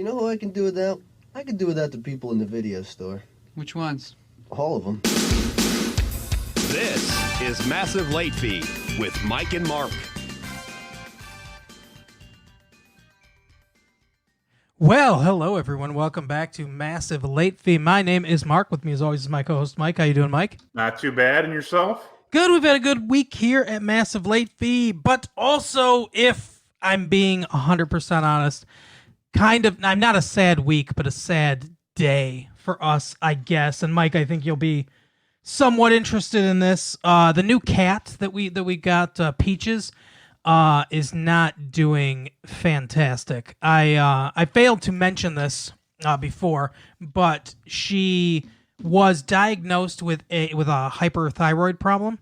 You know who I can do without? I can do without the people in the video store. Which ones? All of them. This is Massive Late Fee with Mike and Mark. Well, hello everyone. Welcome back to Massive Late Fee. My name is Mark. With me as always is my co-host Mike. How you doing, Mike? Not too bad. And yourself? Good. We've had a good week here at Massive Late Fee, but also, if I'm being 100% honest, I'm not a sad week, but a sad day for us, I guess. And Mike, I think you'll be somewhat interested in this. The new cat that we got, Peaches, is not doing fantastic. I failed to mention this before, but she was diagnosed with a hyperthyroid problem.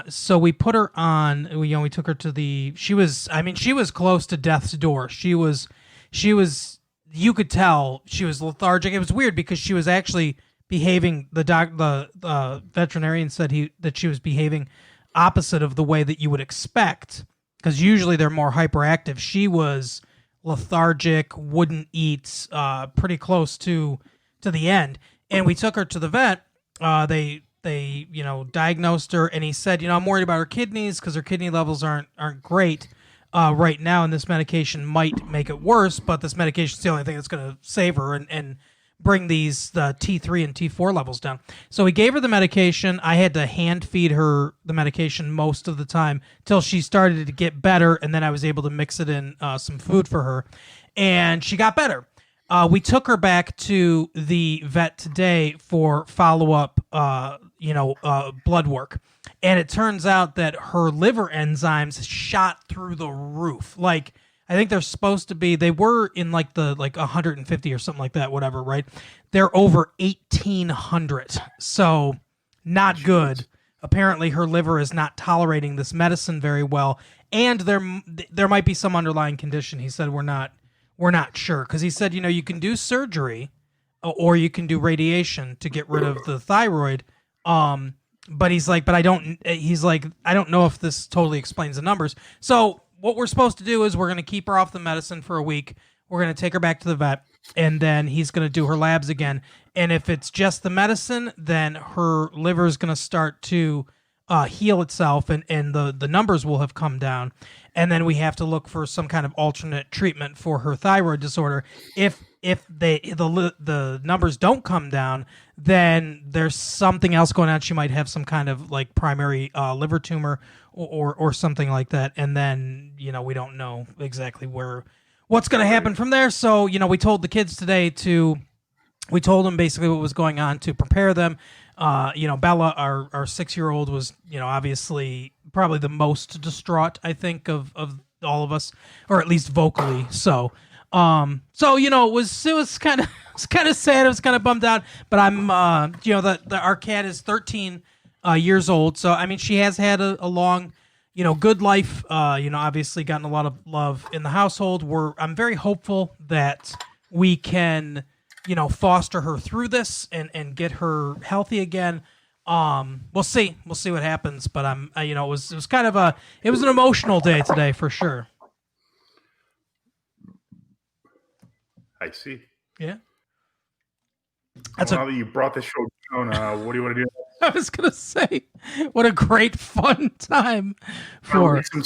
So we put her on. We took her to she was close to death's door. She was. You could tell she was lethargic. It was weird because she was actually behaving. The veterinarian said that she was behaving opposite of the way that you would expect, because usually they're more hyperactive. She was lethargic, wouldn't eat, pretty close to the end. And we took her to the vet. They diagnosed her, and he said, I'm worried about her kidneys because her kidney levels aren't great right now, and this medication might make it worse. But this medication is the only thing that's going to save her and bring the T3 and T4 levels down. So he gave her the medication. I had to hand feed her the medication most of the time till she started to get better, and then I was able to mix it in some food for her, and she got better. We took her back to the vet today for follow-up, blood work. And it turns out that her liver enzymes shot through the roof. Like, I think they're supposed to be, they were in like 150 or something like that, whatever, right? They're over 1,800. So not good. Apparently her liver is not tolerating this medicine very well. And there might be some underlying condition. He said, we're not sure. Because he said, you can do surgery or you can do radiation to get rid of the thyroid. But he's like, I don't know if this totally explains the numbers. So what we're supposed to do is we're going to keep her off the medicine for a week. We're going to take her back to the vet, and then he's going to do her labs again. And if it's just the medicine, then her liver is going to start to heal itself, and the numbers will have come down. And then we have to look for some kind of alternate treatment for her thyroid disorder. If the numbers don't come down, then there's something else going on. She might have some kind of like primary liver tumor or something like that. And then, we don't know exactly what's going to happen from there. So, we told the kids today we told them basically what was going on to prepare them. Bella, our 6-year-old, was, obviously probably the most distraught, I think, of all of us, or at least vocally. So it was kind of sad. I was kind of bummed out, but I'm, our cat is 13 years old. So, I mean, she has had a long, good life, obviously gotten a lot of love in the household. I'm very hopeful that we can, foster her through this and get her healthy again. We'll see what happens, but it was kind of it was an emotional day today for sure. I see. Yeah. Now that you brought this show down, what do you want to do? I was going to say, what a great fun time for some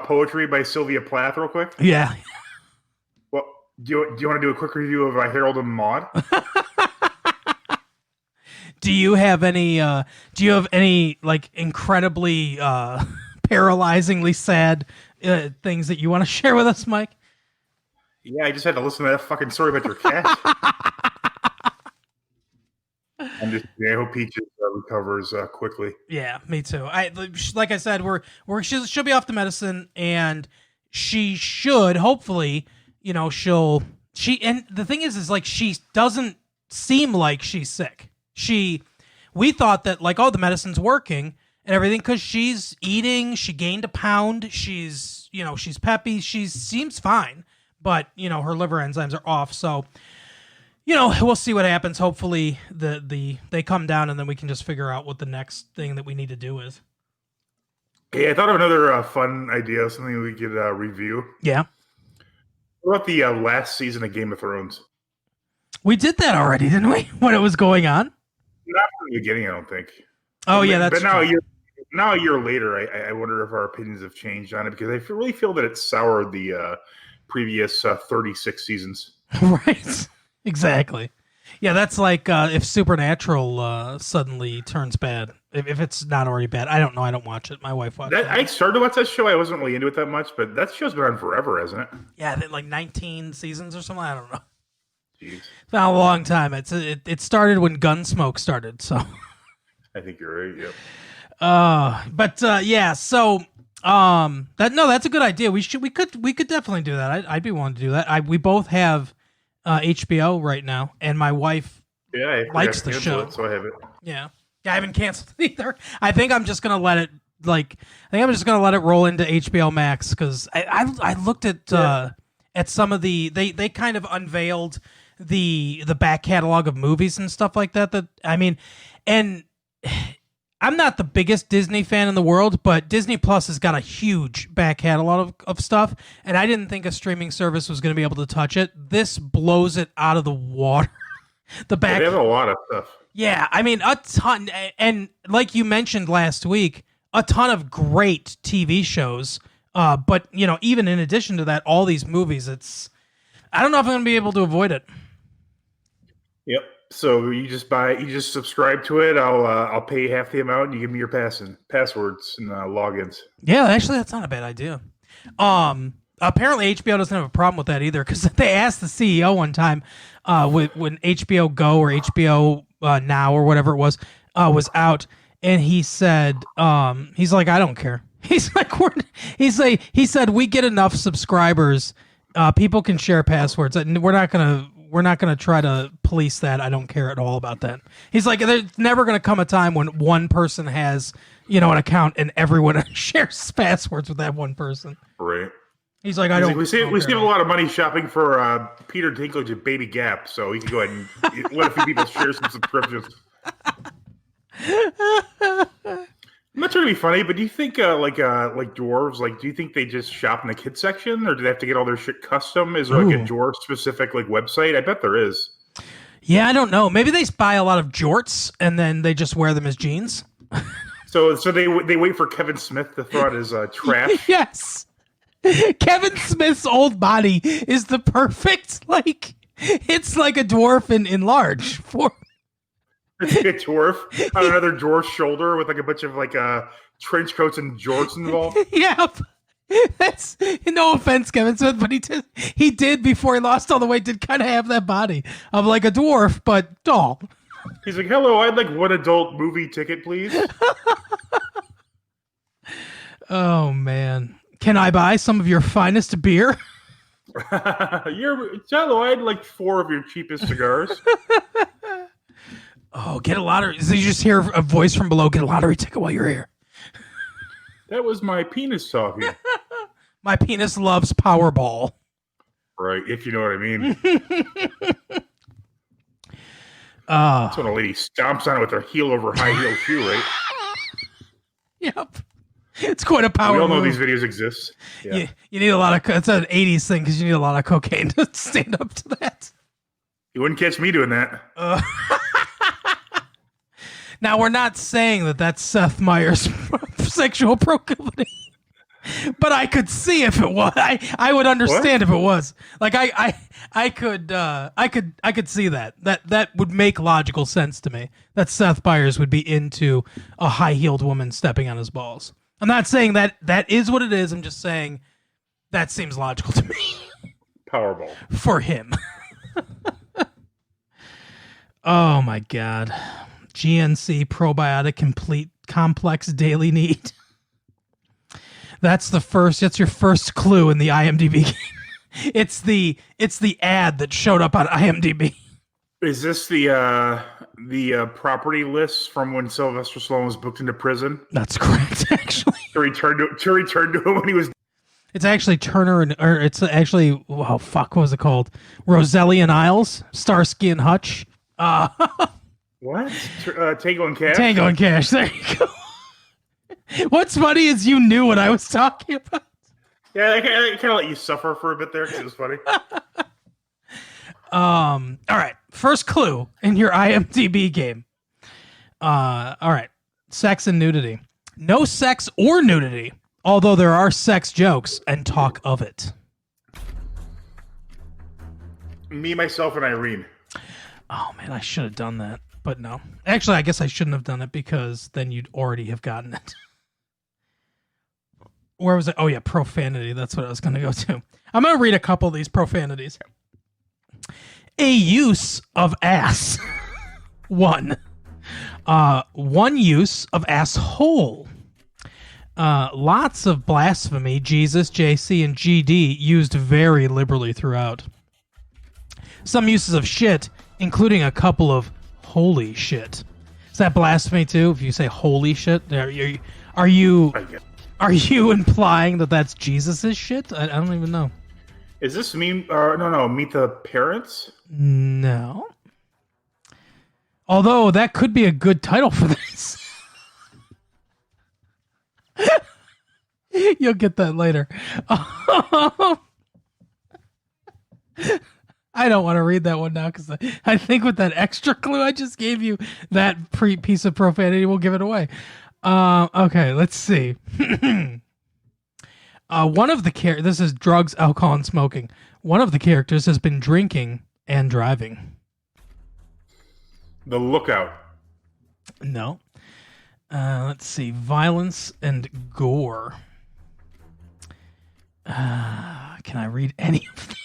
poetry by Sylvia Plath real quick. Yeah. Well, do you want to do a quick review of Harold and Maude? Do you have any like incredibly paralyzingly sad things that you want to share with us, Mike? Yeah, I just had to listen to that fucking story about your cat. I hope Peaches recovers quickly. Yeah, me too. Like I said, she'll be off the medicine, and she should hopefully, and the thing is like she doesn't seem like she's sick. We thought that like, the medicine's working and everything because she's eating. She gained a pound. She's peppy. She seems fine. But, her liver enzymes are off. So, we'll see what happens. Hopefully they come down, and then we can just figure out what the next thing that we need to do is. Hey, I thought of another fun idea, something we could review. Yeah. What about the last season of Game of Thrones? We did that already, didn't we? When it was going on. Not from the beginning, I don't think. Oh yeah, that's but now true. now a year later, I wonder if our opinions have changed on it because I really feel that it soured the previous 36 seasons. Right. Exactly. Yeah, that's like if Supernatural suddenly turns bad. If it's not already bad. I don't know. I don't watch it. My wife watches it. I started to watch that show. I wasn't really into it that much, but that show's been on forever, hasn't it? Yeah, like 19 seasons or something. I don't know. Jeez. It's been a long time. It started when Gunsmoke started, so. I think you're right. Yep. Yeah. So that's a good idea. We could definitely do that. I'd be willing to do that. We both have HBO right now, and my wife likes the show, so I have it. Yeah, I haven't canceled it either. I think I'm just gonna let it roll into HBO Max because I looked at some of they kind of unveiled the back catalog of movies and stuff like that. And I'm not the biggest Disney fan in the world, but Disney Plus has got a huge back catalog of stuff, and I didn't think a streaming service was going to be able to touch it. This blows it out of the water. They have a lot of stuff. Yeah, a ton, and like you mentioned last week, a ton of great TV shows. But even in addition to that, all these movies. I don't know if I'm going to be able to avoid it. Yep. So you just subscribe to it. I'll pay half the amount, and you give me your passwords and logins. Yeah, actually, that's not a bad idea. Apparently HBO doesn't have a problem with that either because they asked the CEO one time when HBO Go or HBO Now or whatever it was out, and he said he's like, I don't care. He's like, he said we get enough subscribers, people can share passwords, and we're not gonna try to police that. I don't care at all about that. He's like, there's never gonna come a time when one person has, an account and everyone shares passwords with that one person. Right. He's like, I don't. We save a lot of money shopping for Peter Dinklage at Baby Gap, so he can go ahead and let a few people share some subscriptions. I'm not trying to be funny, but do you think like dwarves, do you think they just shop in the kids section, or do they have to get all their shit custom? Is there like a dwarf specific website? I bet there is. Yeah, I don't know. Maybe they buy a lot of jorts and then they just wear them as jeans. So they wait for Kevin Smith to throw out his trash. Yes, Kevin Smith's old body is the perfect it's like a dwarf in large form. It's like a dwarf on another dwarf's shoulder with a bunch of trench coats and jorts involved. Yeah, that's no offense, Kevin Smith, but he did before he lost all the weight. Did kind of have that body of like a dwarf, but tall. He's like, "Hello, I'd like one adult movie ticket, please." Oh man, can I buy some of your finest beer? Hello, I'd like 4 of your cheapest cigars. Oh, get a lottery. So you just hear a voice from below, get a lottery ticket while you're here. That was my penis talking. My penis loves Powerball. Right, if you know what I mean. That's when a lady stomps on it with her heel over high heel shoe, right? Yep. It's quite a power We all know move. these videos exist. Yeah. You need a lot of... It's an 80s thing because you need a lot of cocaine to stand up to that. You wouldn't catch me doing that. Now, we're not saying that that's Seth Meyers' sexual proclivity, but I could see if it was. I would understand if it was. I could see that. That would make logical sense to me. That Seth Meyers would be into a high-heeled woman stepping on his balls. I'm not saying that is what it is. I'm just saying that seems logical to me. Powerball. For him. Oh, my God. GNC probiotic complete complex daily need. That's your first clue in the IMDb. It's the ad that showed up on IMDb. Is this the property list from when Sylvester Stallone was booked into prison? That's correct, actually. To return to him when he was. It's actually what was it called? Roselli and Isles, Starsky and Hutch. What? Tango and Cash? Tango and Cash. There you go. What's funny is you knew what I was talking about. Yeah, I kind of let you suffer for a bit there because it was funny. All right. First clue in your IMDb game. All right. Sex and nudity. No sex or nudity, although there are sex jokes and talk of it. Me, myself, and Irene. Oh, man, I should have done that. But no. Actually, I guess I shouldn't have done it because then you'd already have gotten it. Where was it? Oh, yeah, profanity. That's what I was going to go to. I'm going to read a couple of these profanities. A use of ass. One. One use of asshole. Lots of blasphemy. Jesus, JC, and GD used very liberally throughout. Some uses of shit, including a couple of holy shit. Is that blasphemy too? If you say holy shit, are you implying that that's Jesus's shit? I don't even know. Is this mean? No. Meet the Parents? No. Although that could be a good title for this. You'll get that later. I don't want to read that one now because I think with that extra clue I just gave you, that piece of profanity will give it away. Okay, let's see. One of the this is drugs, alcohol, and smoking. One of the characters has been drinking and driving. The Lookout. No. Let's see. Violence and gore. Can I read any of these?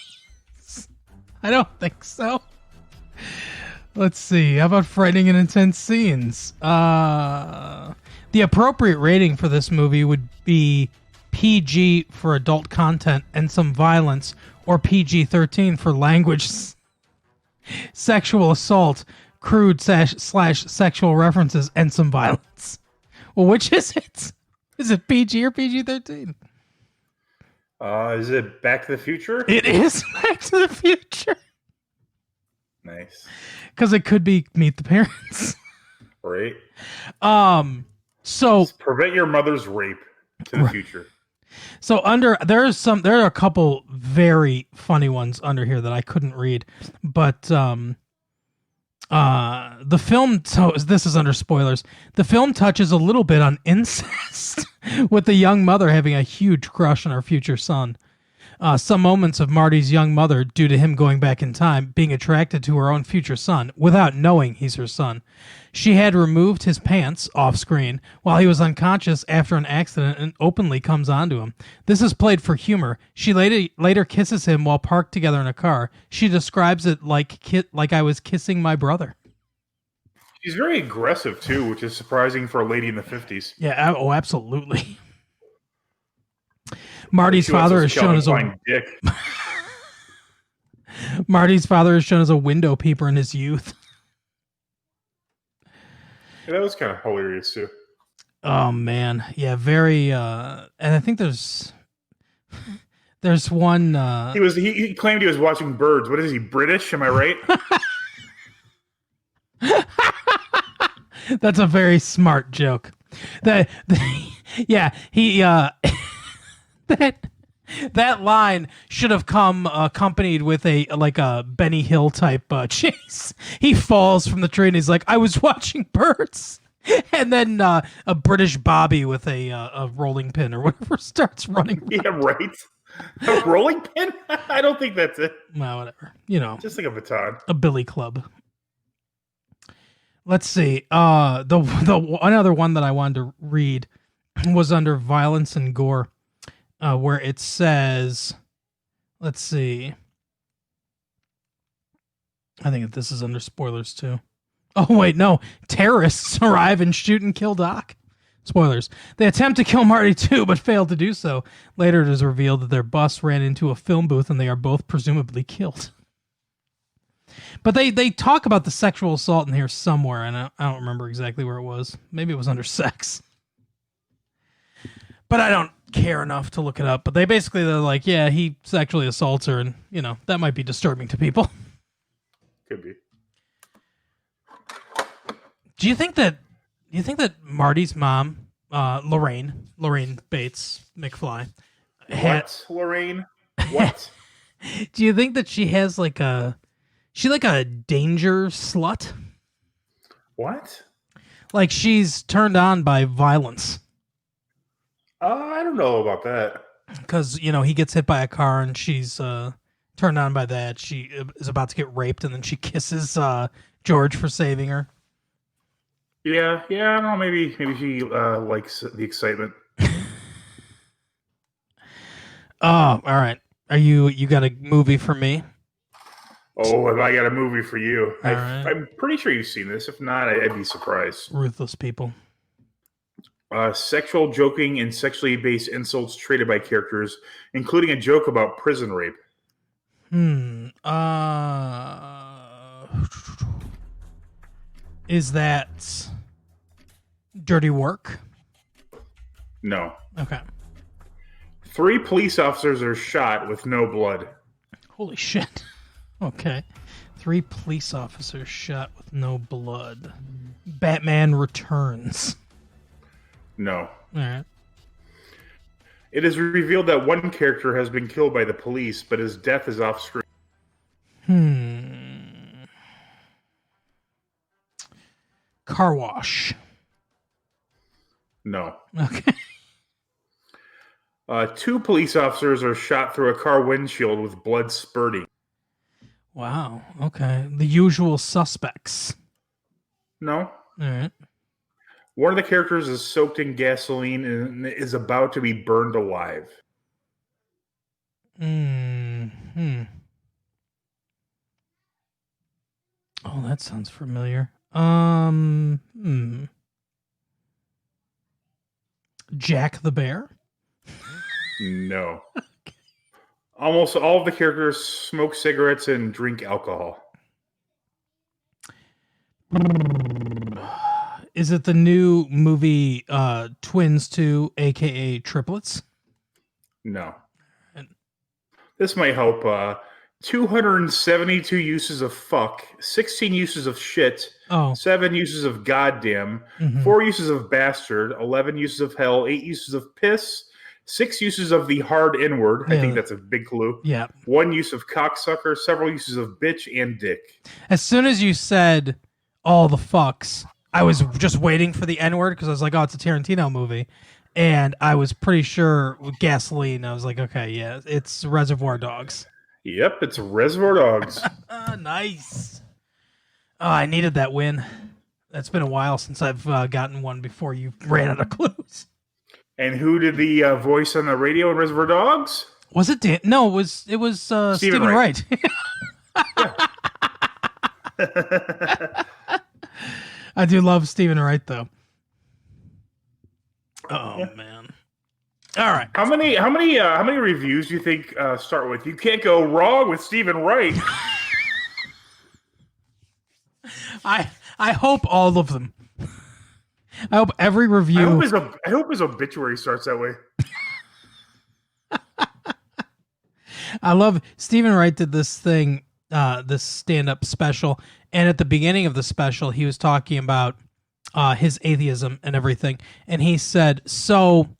I don't think so. Let's see. How about frightening and intense scenes? The appropriate rating for this movie would be PG for adult content and some violence, or PG-13 for language, sexual assault, crude / sexual references, and some violence. Well, which is it? Is it PG or PG-13? Is it Back to the Future? It is Back to the Future. Nice. Because it could be Meet the Parents. Right. So prevent your mother's rape to the future. So there are a couple very funny ones under here that I couldn't read, but the film. So this is under spoilers. The film touches a little bit on incest, with the young mother having a huge crush on her future son. Some moments of Marty's young mother, due to him going back in time, being attracted to her own future son without knowing he's her son. She had removed his pants off screen while he was unconscious after an accident and openly comes onto him. This is played for humor. She later kisses him while parked together in a car. She describes it like I was kissing my brother. She's very aggressive too, which is surprising for a lady in the 50s. Yeah, oh, absolutely. Marty's father is shown as a dick. Marty's father is shown as a window peeper in his youth. Yeah, that was kind of hilarious too. Oh man, yeah, very. And I think there's one. He claimed he was watching birds. What is he, British? Am I right? That's a very smart joke. Yeah, he that line should have come accompanied with a Benny Hill type chase. He falls from the tree and he's like, "I was watching birds," and then a British Bobby with a rolling pin or whatever starts running. Yeah, right. A rolling pin? I don't think that's it. Well, whatever. You know, just like a baton. A billy club. Let's see. The another one that I wanted to read was under violence and gore, where it says, let's see. I think this is under spoilers too. Oh wait, no. Terrorists arrive and shoot and kill Doc. Spoilers. They attempt to kill Marty too, but fail to do so. Later it is revealed that their bus ran into a film booth and they are both presumably killed. But they talk about the sexual assault in here somewhere, and I don't remember exactly where it was. Maybe it was under sex. But I don't care enough to look it up. But they're like, yeah, he sexually assaults her, and that might be disturbing to people. Could be. Do you think that Marty's mom, Lorraine Bates McFly, What, Lorraine? What? Do you think that she has like a danger slut? What? Like she's turned on by violence. I don't know about that. Because, he gets hit by a car and she's turned on by that. She is about to get raped and then she kisses George for saving her. Yeah, I don't know. Maybe she likes the excitement. Oh, all right. You got a movie for me? Oh, have I got a movie for you? All right. I'm pretty sure you've seen this. If not, I'd be surprised. Ruthless People. Sexual joking and sexually based insults traded by characters, including a joke about prison rape. Is that Dirty Work? No. Okay. 3 police officers are shot with no blood. Holy shit. Okay. 3 police officers shot with no blood. Batman Returns. No. All right. It is revealed that one character has been killed by the police, but his death is off screen. Car Wash. No. Okay. 2 police officers are shot through a car windshield with blood spurting. Wow. Okay. The Usual Suspects. No. All right. One of the characters is soaked in gasoline and is about to be burned alive. Oh, that sounds familiar. Jack the Bear? No. Almost all of the characters smoke cigarettes and drink alcohol. Is it the new movie Twins 2, aka Triplets? No. This might help. 272 uses of fuck, 16 uses of shit, 7 uses of goddamn, 4 uses of bastard, 11 uses of hell, 8 uses of piss, 6 uses of the hard N-word. I think that's a big clue. Yeah. 1 use of cocksucker, several uses of bitch and dick. As soon as you said all the fucks, I was just waiting for the N-word because I was like, oh, it's a Tarantino movie. And I was pretty sure with gasoline, I was like, okay, yeah, it's Reservoir Dogs. Yep, it's Reservoir Dogs. Nice. Oh, I needed that win. It's been a while since I've gotten one before you ran out of clues. And who did the voice on the radio in Reservoir Dogs? Was it Dan? No, it was Steven Wright. I do love Steven Wright though. Oh man! All right. How many reviews do you think start with "You can't go wrong with Steven Wright"? I hope all of them. I hope every review. I hope his obituary starts that way. I love Steven Wright did this thing, this stand-up special, and at the beginning of the special, he was talking about his atheism and everything, and he said, "So,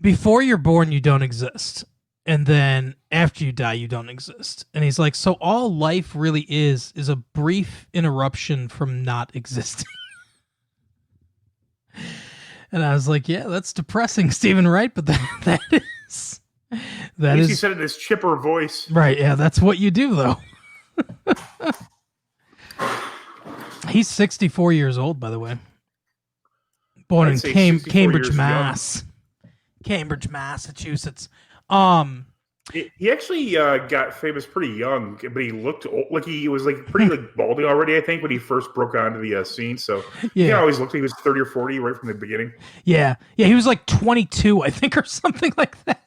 before you're born, you don't exist, and then after you die, you don't exist." And he's like, "So all life really is a brief interruption from not existing." And I was like, "Yeah, that's depressing, Steven Wright, but that is." At least he said it in his chipper voice. Right, yeah, that's what you do, though. He's 64 years old, by the way. Born in Cambridge, Mass. Cambridge, Massachusetts. He actually got famous pretty young, but he looked old, like he was like pretty like balding already, I think, when he first broke onto the scene. So he always looked like he was 30 or 40 right from the beginning. Yeah, he was like 22, I think, or something like that.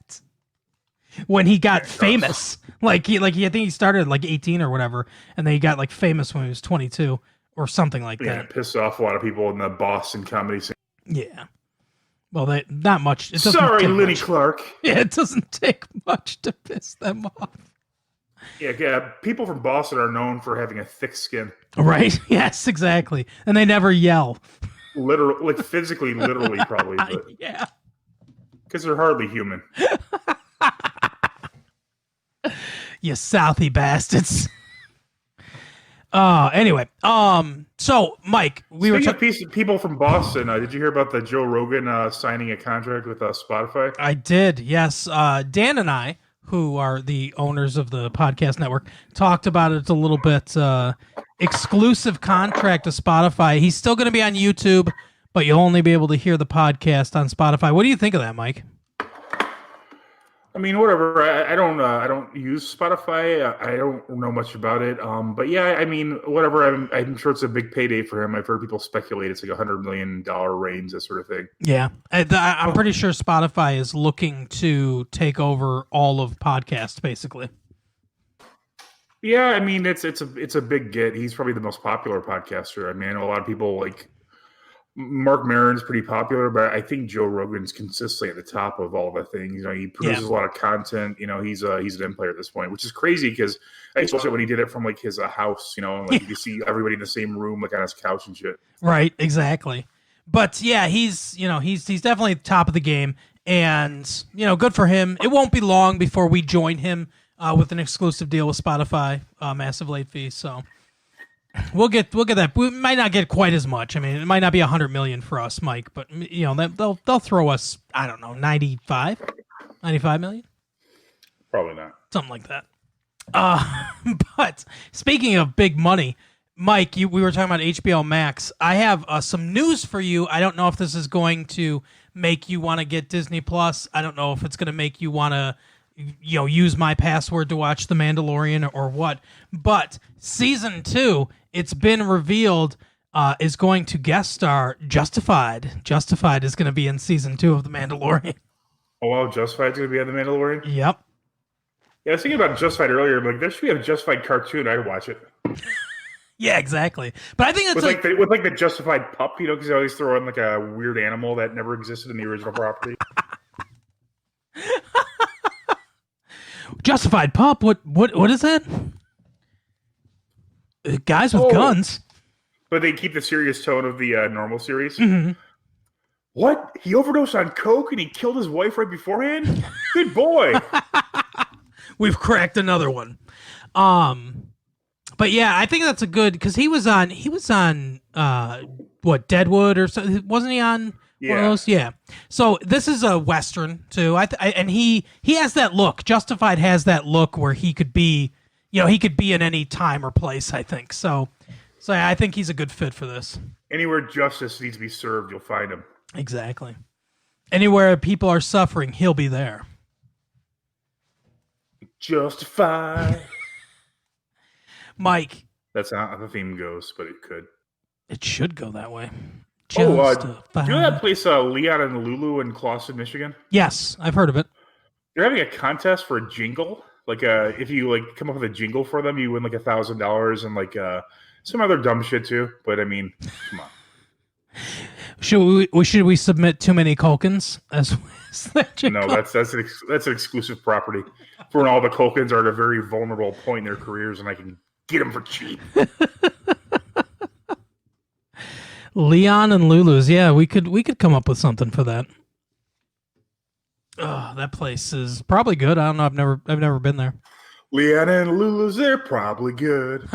When he got famous, I think he started at like 18 or whatever, and then he got like famous when he was 22 or something like that. Yeah, it pissed off a lot of people in the Boston comedy scene. Yeah. Well, not much. It Sorry, Lenny Clark. Yeah, it doesn't take much to piss them off. Yeah, people from Boston are known for having a thick skin. Right? Yes, exactly. And they never yell. Literally, like physically, literally, probably. But. Yeah. Because they're hardly human. You Southie bastards. Anyway, so Mike, we were talking people from Boston. Did you hear about the Joe Rogan signing a contract with Spotify? I did. Yes. Dan and I, who are the owners of the podcast network, talked about it a little bit. Exclusive contract to Spotify. He's still going to be on YouTube, but you'll only be able to hear the podcast on Spotify. What do you think of that, Mike? I mean, whatever. I don't use Spotify. I don't know much about it. But yeah, I mean, whatever. I'm sure it's a big payday for him. I've heard people speculate it's like $100 million range, that sort of thing. Yeah, I'm pretty sure Spotify is looking to take over all of podcasts, basically. Yeah, I mean, it's a big get. He's probably the most popular podcaster. I mean, I know a lot of people like. Mark Maron's pretty popular, but I think Joe Rogan's consistently at the top of all the things. You know, he produces a lot of content. You know, he's an empire at this point, which is crazy because I especially when he did it from like his house. You know, like you see everybody in the same room, like on his couch and shit. Right, exactly. But yeah, he's definitely top of the game, and good for him. It won't be long before we join him with an exclusive deal with Spotify, massive late fee. So. We'll get that. We might not get quite as much. I mean, it might not be 100 million for us, Mike, but they'll throw us, I don't know, 95 million? Probably not. Something like that. But speaking of big money, Mike, we were talking about HBO Max. I have some news for you. I don't know if this is going to make you want to get Disney Plus. I don't know if it's going to make you want to use my password to watch The Mandalorian or what. But season 2, it's been revealed, is going to guest star Justified. Justified is going to be in season 2 of The Mandalorian. Oh, wow, Justified's going to be on The Mandalorian? Yep. Yeah, I was thinking about Justified earlier. I'm like, there should be a Justified cartoon. I'd watch it. Yeah, exactly. But I think that's with the Justified pup, because they always throw in like a weird animal that never existed in the original property. Justified pup? What is that? Guys with guns. But they keep the serious tone of the normal series. Mm-hmm. What? He overdosed on coke and he killed his wife right beforehand? Good boy. We've cracked another one. But yeah, I think that's a good, because he was on Deadwood or something? Wasn't he on? Yeah. One of those? Yeah. So this is a Western too. And he has that look. Justified has that look where he could be, he could be in any time or place, I think. So I think he's a good fit for this. Anywhere justice needs to be served, you'll find him. Exactly. Anywhere people are suffering, he'll be there. Justified. Mike. That's not how the theme goes, but it could. It should go that way. Do you know that place, Leon and Lulu in Clawson, Michigan? Yes, I've heard of it. They're having a contest for a jingle. Like, if you come up with a jingle for them, you win like $1,000 and some other dumb shit too. But I mean, come on. Should we submit too many Culkins as that jingle? No, that's an exclusive property for when all the Culkins are at a very vulnerable point in their careers, and I can get them for cheap. Leon and Lulu's, yeah, we could come up with something for that. Oh, that place is probably good. I don't know. I've never been there. Leon and Lulu's, they're probably good.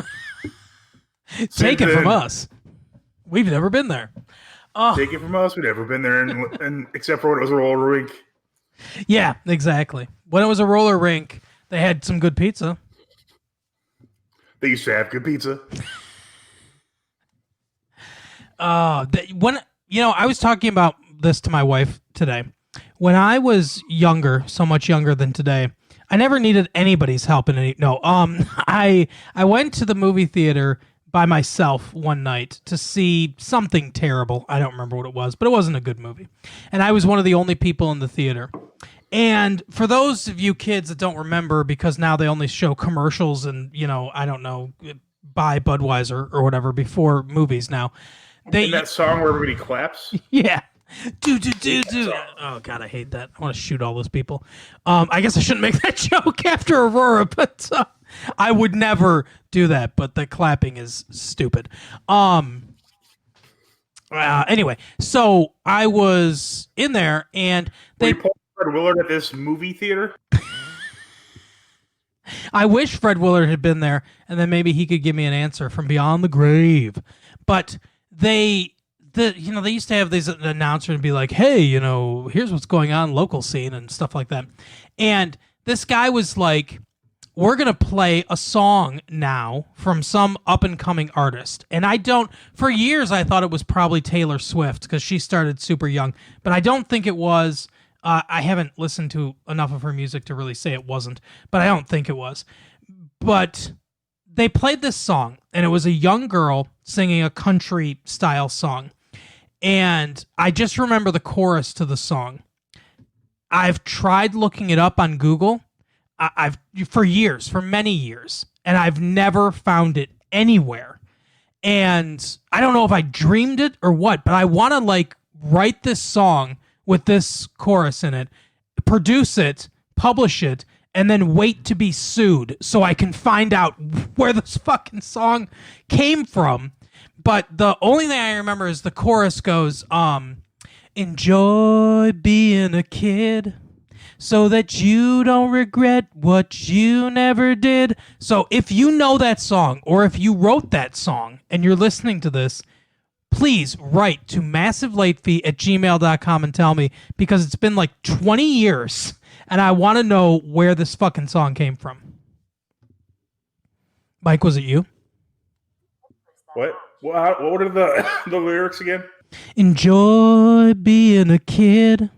Take it from us. We've never been there. Take it from us. We've never been there, and except for when it was a roller rink. Yeah, exactly. When it was a roller rink, they had some good pizza. They used to have good pizza. I was talking about this to my wife today. When I was younger, so much younger than today, I never needed anybody's help in any. No, I went to the movie theater by myself one night to see something terrible. I don't remember what it was, but it wasn't a good movie. And I was one of the only people in the theater. And for those of you kids that don't remember, because now they only show commercials and, I don't know, buy Budweiser or whatever before movies now. And that song where everybody claps? Yeah. Do. Oh, God, I hate that. I want to shoot all those people. I guess I shouldn't make that joke after Aurora, but I would never do that. But the clapping is stupid. Anyway, so I was in there, and they... Fred Willard at this movie theater? I wish Fred Willard had been there, and then maybe he could give me an answer from beyond the grave. But they used to have these announcers and be like, hey, here's what's going on local scene and stuff like that. And this guy was like, we're going to play a song now from some up-and-coming artist. And for years, I thought it was probably Taylor Swift because she started super young. But I don't think it was. I haven't listened to enough of her music to really say it wasn't, but I don't think it was. But they played this song, and it was a young girl singing a country-style song. And I just remember the chorus to the song. I've tried looking it up on Google for many years, and I've never found it anywhere. And I don't know if I dreamed it or what, but I want to write this song with this chorus in it, produce it, publish it, and then wait to be sued so I can find out where this fucking song came from. But the only thing I remember is the chorus goes, enjoy being a kid so that you don't regret what you never did. So if you know that song, or if you wrote that song and you're listening to this, please write to massivelatefee@gmail.com and tell me, because it's been 20 years and I want to know where this fucking song came from. Mike, was it you? What? What are the lyrics again? Enjoy being a kid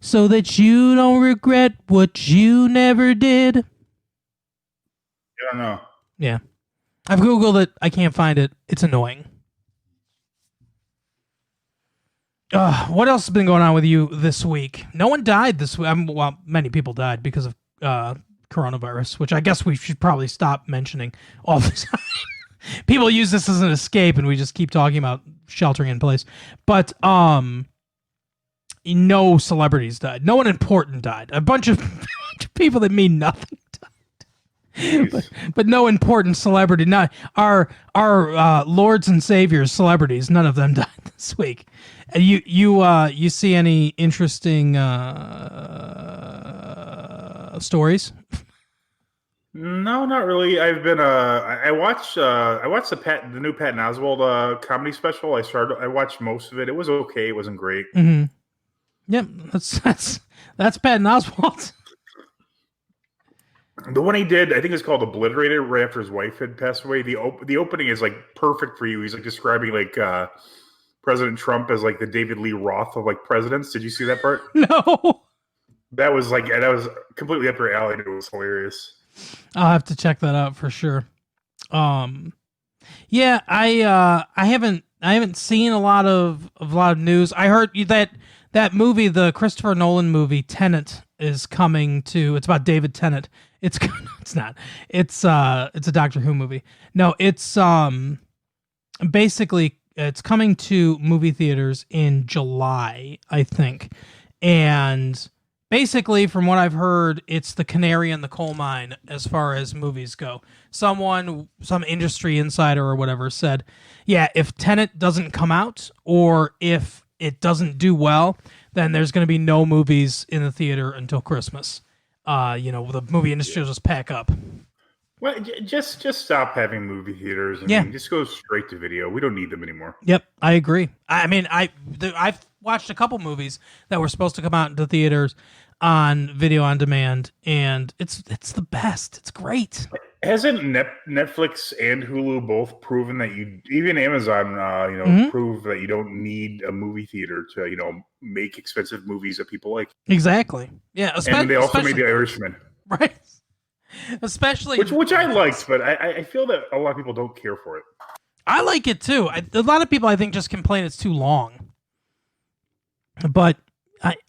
so that you don't regret what you never did. I don't know. Yeah. I've Googled it. I can't find it. It's annoying. What else has been going on with you this week? No one died this week. Well, many people died because of coronavirus, which I guess we should probably stop mentioning all the time. People use this as an escape, and we just keep talking about sheltering in place. But no celebrities died. No one important died. A bunch of people that mean nothing died. But no important celebrity. Not our lords and saviors, celebrities. None of them died this week. And you see any interesting stories? No, not really. I've been I watched the new Patton Oswalt comedy special. I watched most of it. It was okay. It wasn't great. Mm-hmm. Yep, that's Patton Oswalt. The one he did, I think it's called Obliterated, right after his wife had passed away. The opening is perfect for you. He's describing President Trump as the David Lee Roth of presidents. Did you see that part? No. That was completely up your alley. And it was hilarious. I'll have to check that out for sure. Yeah, I haven't seen a lot of news. I heard that movie, the Christopher Nolan movie Tenet, is coming to. It's about David Tennant. It's not. It's a Doctor Who movie. No, it's basically it's coming to movie theaters in July, I think, and. Basically, from what I've heard, it's the canary in the coal mine as far as movies go. Some industry insider or whatever said, yeah, if Tenet doesn't come out or if it doesn't do well, then there's going to be no movies in the theater until Christmas. The movie industry will just pack up. Well, just stop having movie theaters. Just go straight to video. We don't need them anymore. Yep, I agree. I've watched a couple movies that were supposed to come out into theaters on video on demand, and it's the best. It's great. Hasn't Netflix and Hulu both proven that even Amazon, prove that you don't need a movie theater to, make expensive movies that people like? Exactly. Yeah. And they also made The Irishman. Right. Especially which I liked, but I feel that a lot of people don't care for it. I like it too. A lot of people, I think, just complain it's too long. But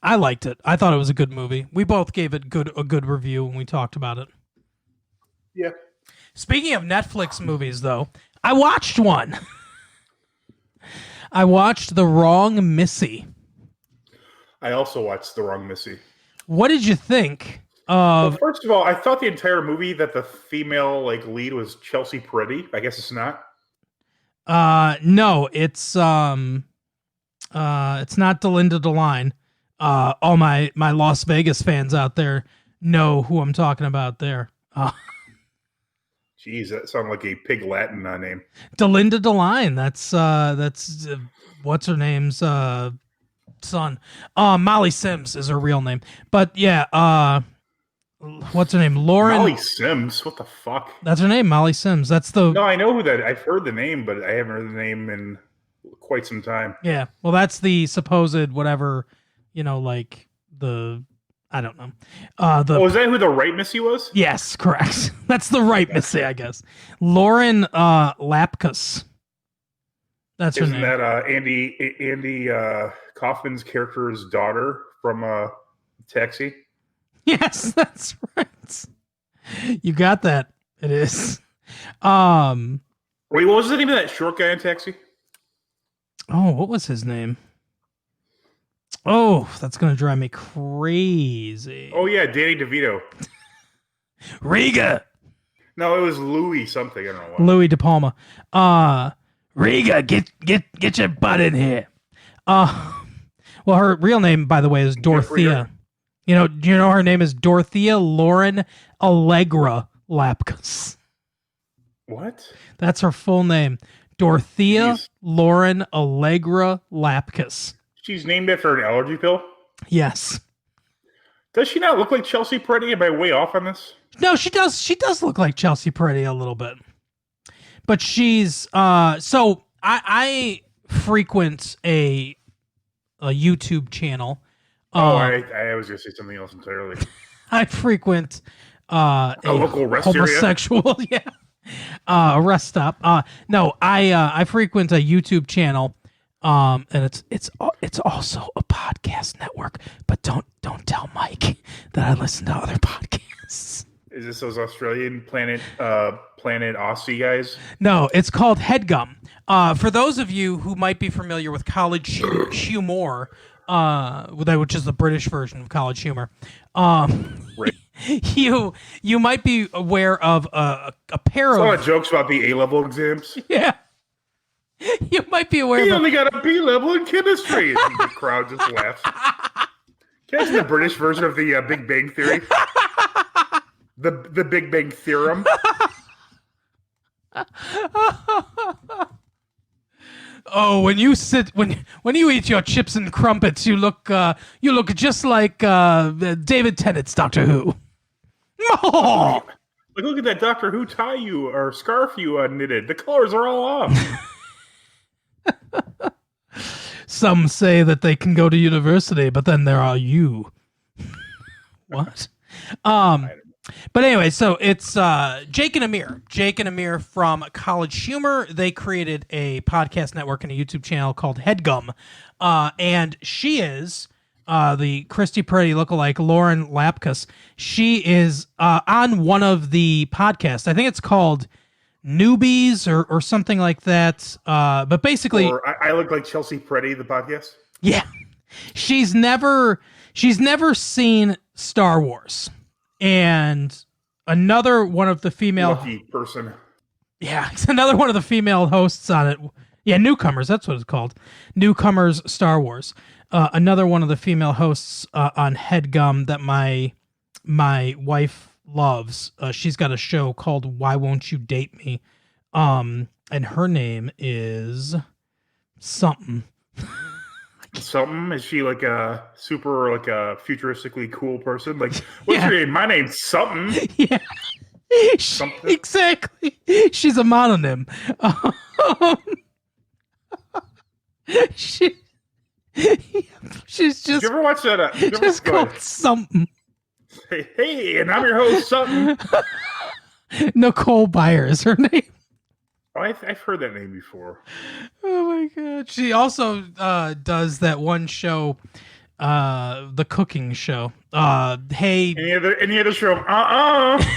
I liked it. I thought it was a good movie. We both gave it a good review when we talked about it. Yeah. Speaking of Netflix movies, though, I watched one. I watched The Wrong Missy. I also watched The Wrong Missy. What did you think? Well, first of all, I thought the entire movie that the female lead was Chelsea Peretti. I guess it's not. No, it's not Delinda DeLine. All my Las Vegas fans out there know who I'm talking about there. Jeez, that sounded like a pig Latin name. Delinda Deline. That's what's her name's son. Molly Sims is her real name. But yeah, what's her name? Lauren. Molly Sims. What the fuck? That's her name, Molly Sims. That's the. No, I know who that. I've heard the name, but I haven't heard the name in quite some time. Yeah. Well, that's the supposed whatever. Like the. I don't know. Is that who the Right Missy was? Yes, correct. That's the Right Missy, I guess. Lauren Lapkus. That's her name. Isn't that Andy Kaufman's character's daughter from Taxi? Yes, that's right. You got that. It is. Wait, what was the name of that short guy in Taxi? Oh, what was his name? Oh, that's going to drive me crazy. Oh, yeah, Danny DeVito. Riga. No, it was Louis something. I don't know what. Louis De Palma. Riga, get your butt in here. Well, her real name, by the way, is Dorothea. Do you know her name is Dorothea Lauren Allegra Lapkus. What? That's her full name. Dorothea Lauren Allegra Lapkus. She's named after an allergy pill? Yes. Does she not look like Chelsea Peretti? Am I way off on this? No, she does. She does look like Chelsea Peretti a little bit. But she's so I frequent a YouTube channel. I was gonna say something else entirely. I frequent a local rest homosexual area? a rest stop. No, I frequent a YouTube channel. And it's also a podcast network, but don't tell Mike that I listen to other podcasts. Is this those Australian Planet Aussie guys? No, it's called Headgum. For those of you who might be familiar with College Humor, which is the British version of College Humor, right. you might be aware of a pair of... a lot of jokes about the A-level exams. Yeah. You might be aware. He only got a B-level in chemistry. And the crowd just laughs. Catch the British version of the Big Bang Theory. The Big Bang Theorem. Oh, when you eat your chips and crumpets, you look just like David Tennant's Doctor Who. Oh! Look at that Doctor Who tie you or scarf you knitted. The colors are all off. Some say that they can go to university, but then there are you. What? But anyway, so it's Jake and Amir from College Humor. They created a podcast network and a YouTube channel called Headgum. And she is the Christy Peretti lookalike Lauren Lapkus. She is on one of the podcasts. I think it's called Newbies or something like that. But basically, or I look like Chelsea Peretti, the podcast. Yeah, she's never seen Star Wars, and another one of the female lucky person. Yeah, it's another one of the female hosts on it. Yeah, Newcomers. That's what it's called. Newcomers Star Wars. Another one of the female hosts on Headgum that my wife loves. She's got a show called Why Won't You Date Me? And her name is something. Something? Is she like a super like a futuristically cool person? Like, what's your name? My name's something. Yeah. Something. Exactly. She's a mononym. She's just. Did you ever watch that? Just called something. Hey, and I'm your host, something. Nicole Byer is her name. Oh, I've heard that name before. Oh my god! She also does that one show, the cooking show. Hey, any other show?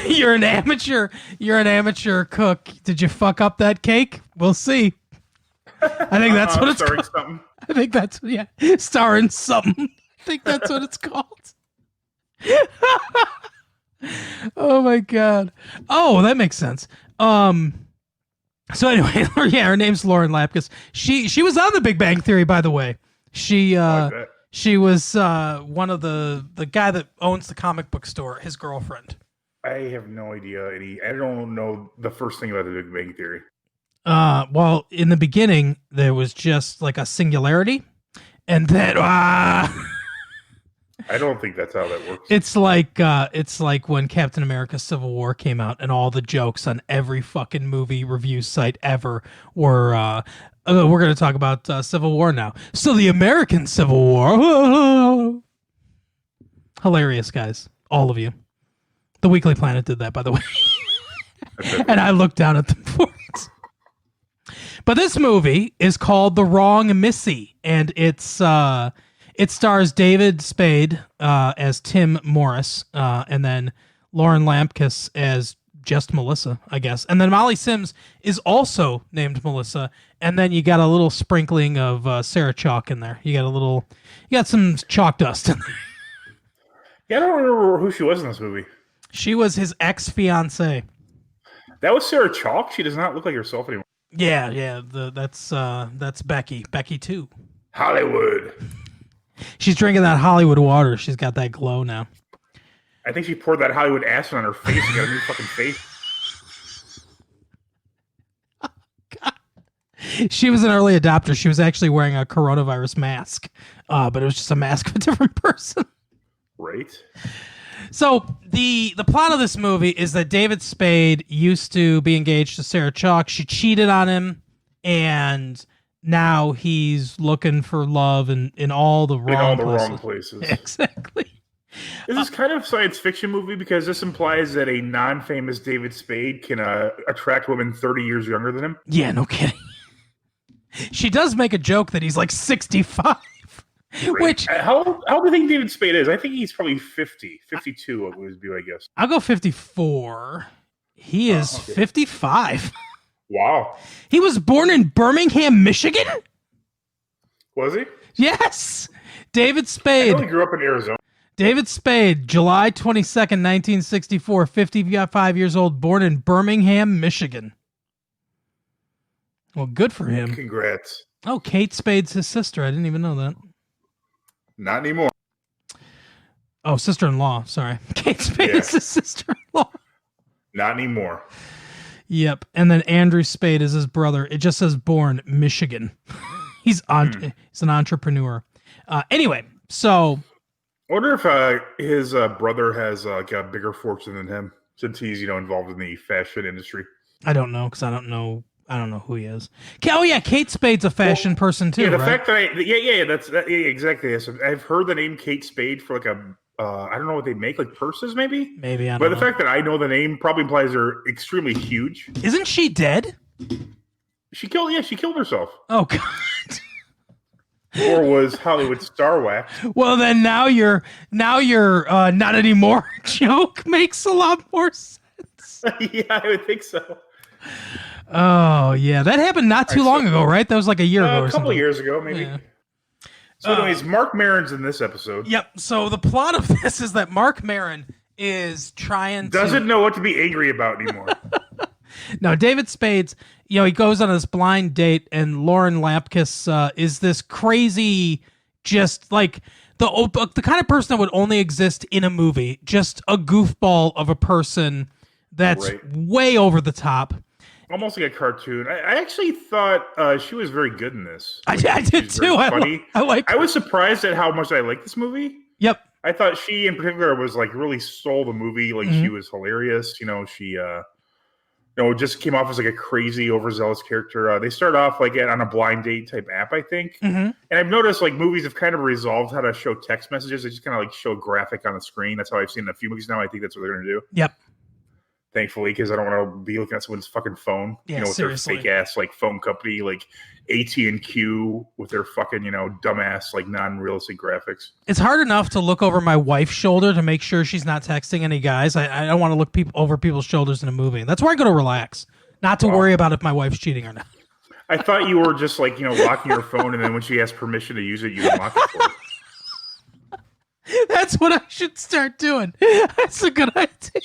You're an amateur. You're an amateur cook. Did you fuck up that cake? We'll see. I think that's what it's called. Something. I think that's starring something. I think that's what it's called. Oh my god. Oh, that makes sense. So anyway, yeah, her name's Lauren Lapkus. She was on The Big Bang Theory, by the way. She She was one of the guy that owns the comic book store, his girlfriend. I have no idea. I don't know the first thing about the Big Bang Theory. Well, in the beginning, there was just like a singularity. And then, I don't think that's how that works. It's like when Captain America Civil War came out and all the jokes on every fucking movie review site ever were, we're going to talk about Civil War now. So the American Civil War. Hilarious, guys. All of you. The Weekly Planet did that, by the way. And I looked down at them for it. But this movie is called The Wrong Missy, and it stars David Spade as Tim Morris, and then Lauren Lampkus as just Melissa, I guess. And then Molly Sims is also named Melissa, and then you got a little sprinkling of Sarah Chalk in there. You got some chalk dust in there. Yeah, I don't remember who she was in this movie. She was his ex-fiancée. That was Sarah Chalk? She does not look like herself anymore. Yeah. That's Becky. Becky too. Hollywood. She's drinking that Hollywood water. She's got that glow now. I think she poured that Hollywood acid on her face and got a new fucking face. Oh, God. She was an early adopter. She was actually wearing a coronavirus mask, but it was just a mask of a different person. Right. So the plot of this movie is that David Spade used to be engaged to Sarah Chalk. She cheated on him, and now he's looking for love in all the wrong places. Exactly. This is kind of a science fiction movie because this implies that a non-famous David Spade can attract women 30 years younger than him. Yeah, no kidding. She does make a joke that he's like 65. Right. Which how do you think David Spade is? I think he's probably 50, 52 of his view, I guess. I'll go 54. He is 55. Wow. He was born in Birmingham, Michigan? Was he? Yes. David Spade. I know he grew up in Arizona. David Spade, July 22nd, 1964, 55 years old, born in Birmingham, Michigan. Well, good for him. Congrats. Oh, Kate Spade's his sister. I didn't even know that. Not anymore. Oh, sister-in-law. Sorry. Kate Spade is his sister-in-law. Not anymore. Yep. And then Andrew Spade is his brother. It just says born Michigan. He's an entrepreneur. Anyway, so I wonder if his brother has got a bigger fortune than him since he's involved in the fashion industry. I don't know because I don't know who he is. Oh yeah, Kate Spade's a fashion person too. Yeah, the right? fact that exactly. I've heard the name Kate Spade for like I don't know what they make, like purses maybe. Maybe I don't know. But the fact that I know the name probably implies they're extremely huge. Isn't she dead? She killed herself. Oh God. Or was Hollywood star whacked? Well, then now your not anymore joke makes a lot more sense. Yeah, I would think so. Oh yeah, that happened not too long ago, right? That was like a year ago. A couple of years ago, maybe. Yeah. So, anyways, Mark Maron's in this episode. Yep. So the plot of this is that Mark Maron is doesn't know what to be angry about anymore. No, David Spade's, he goes on this blind date, and Lauren Lampkus is this crazy, just like the kind of person that would only exist in a movie, just a goofball of a person that's way over the top. Almost like a cartoon. I actually thought she was very good in this. I did too. I was surprised at how much I liked this movie. Yep. I thought she in particular was like really stole the movie. Like she was hilarious. She just came off as like a crazy overzealous character. They start off like on a blind date type app, I think. And I've noticed like movies have kind of resolved how to show text messages. They just kind of like show graphic on the screen. That's how I've seen a few movies now. I think that's what they're going to do. Yep. Thankfully, because I don't want to be looking at someone's fucking phone. Yeah, with seriously. their fake ass like phone company, like AT&Q with their fucking dumbass like non-realistic graphics. It's hard enough to look over my wife's shoulder to make sure she's not texting any guys. I don't want to look over people's shoulders in a movie. That's where I go to relax, not to worry about if my wife's cheating or not. I thought you were just like locking your phone, and then when she asked permission to use it, you unlock it for her. That's what I should start doing. That's a good idea.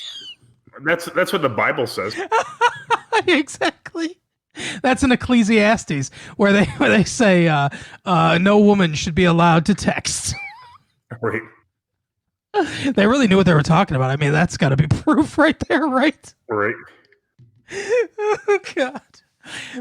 That's what the Bible says. Exactly. That's in Ecclesiastes where they say no woman should be allowed to text. Right. They really knew what they were talking about. I mean, that's got to be proof right there, right? Right. Oh God.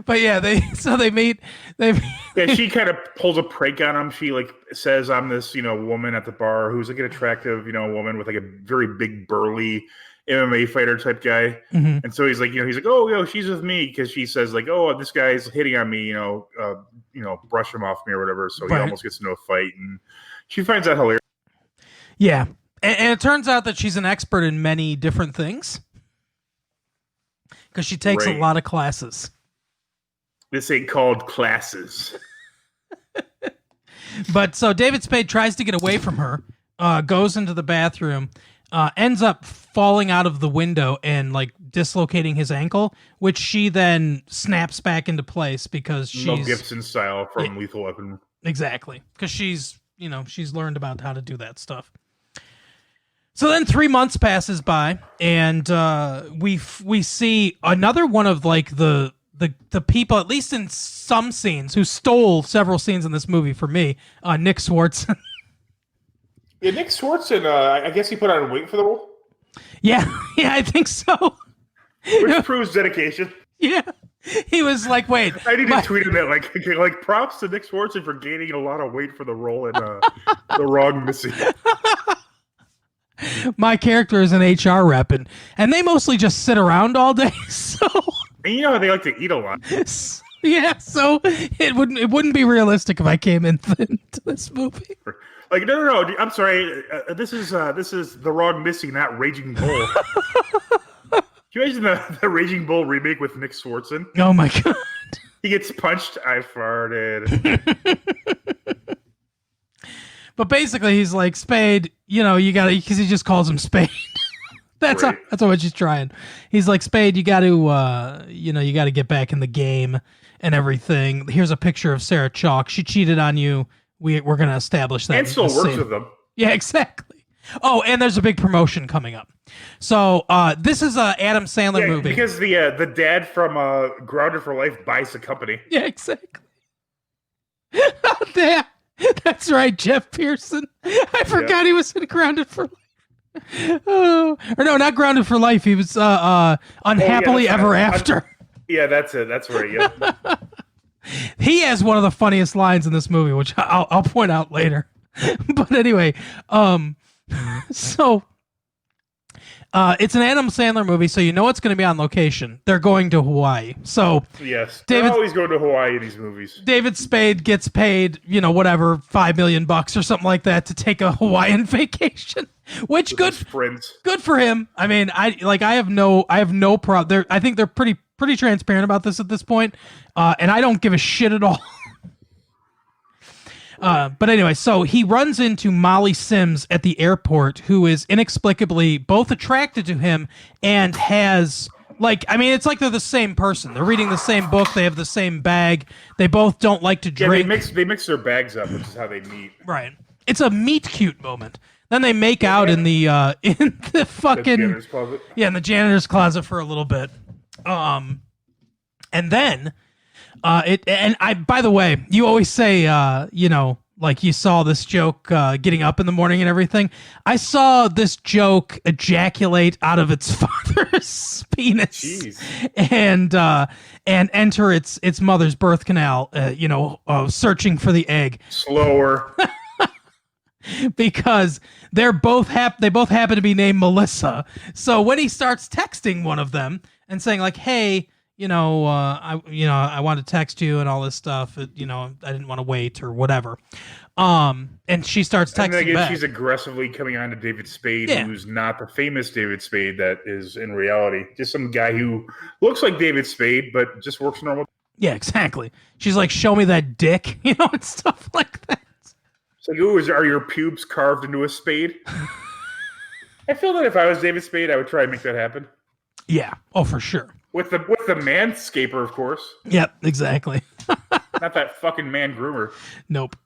But yeah, they meet. Yeah, she kind of pulls a prank on him. She like says, "I'm this woman at the bar who's like an attractive woman with like a very big burly MMA fighter type guy." Mm-hmm. And so he's like, "Oh, she's with me," because she says like, "Oh, this guy's hitting on me, brush him off me or whatever." So he almost gets into a fight, and she finds that hilarious. Yeah, and it turns out that she's an expert in many different things because she takes a lot of classes. This ain't called classes. But so David Spade tries to get away from her, goes into the bathroom, ends up falling out of the window and like dislocating his ankle, which she then snaps back into place because she's Mel Gibson style from Lethal Weapon. Exactly, because she's learned about how to do that stuff. So then 3 months passes by, and we see another one of like the people, at least in some scenes, who stole several scenes in this movie for me, Nick Swartzen. Yeah, Nick Swartzen, I guess he put on weight for the role? Yeah, I think so. Which proves dedication. Yeah. He was like, wait. I need to tweet him that, like props to Nick Swartzen for gaining a lot of weight for the role in The Wrong Missy. My character is an HR rep, and they mostly just sit around all day, so... And you know how they like to eat a lot. Yeah, so it wouldn't be realistic if I came in thin to this movie. Like, no, I'm sorry. This is The Wrong Missy, not Raging Bull. Can you imagine the Raging Bull remake with Nick Swartzen? Oh my God. He gets punched. I farted. But basically, he's like, Spade, you got to, because he just calls him Spade. That's what she's trying. He's like, Spade, you got to get back in the game and everything. Here's a picture of Sarah Chalk. She cheated on you. We're going to establish that. And still works with them. Yeah, exactly. Oh, and there's a big promotion coming up. So this is a Adam Sandler movie. Because the dad from Grounded for Life buys the company. Yeah, exactly. That's right, Jeff Pearson. I forgot he was in Grounded for Life. Oh, or no, not Grounded for Life. He was Unhappily Ever After. Yeah, that's it. That's right. Yeah. He has one of the funniest lines in this movie, which I'll point out later. But anyway, so it's an Adam Sandler movie, so you know it's going to be on location. They're going to Hawaii. So yes, they always go to Hawaii in these movies. David Spade gets paid, whatever, $5 million or something like that to take a Hawaiian vacation. Which good for him. I mean, I have no problem. I think they're pretty transparent about this at this point, and I don't give a shit at all. But anyway, so he runs into Molly Sims at the airport, who is inexplicably both attracted to him and has it's like they're the same person. They're reading the same book. They have the same bag. They both don't like to drink. Yeah, they mix their bags up, which is how they meet. Right. It's a meet cute moment. Then they make out in the fucking janitor's closet. Yeah, in the janitor's closet for a little bit. And then by the way, you always say like you saw this joke getting up in the morning and everything. I saw this joke ejaculate out of its father's penis. Jeez. And enter its mother's birth canal, searching for the egg. Slower. Because they both happen to be named Melissa. So when he starts texting one of them and saying like, "Hey, I want to text you and all this stuff. I didn't want to wait or whatever." And she starts texting back. She's aggressively coming on to David Spade, who's not the famous David Spade that is in reality. Just some guy who looks like David Spade, but just works normal. Yeah, exactly. She's like, "Show me that dick," and stuff like that. So, are your pubes carved into a spade? I feel that if I was David Spade, I would try and make that happen. Yeah. Oh, for sure. With the manscaper, of course. Yep, exactly. Not that fucking man groomer. Nope.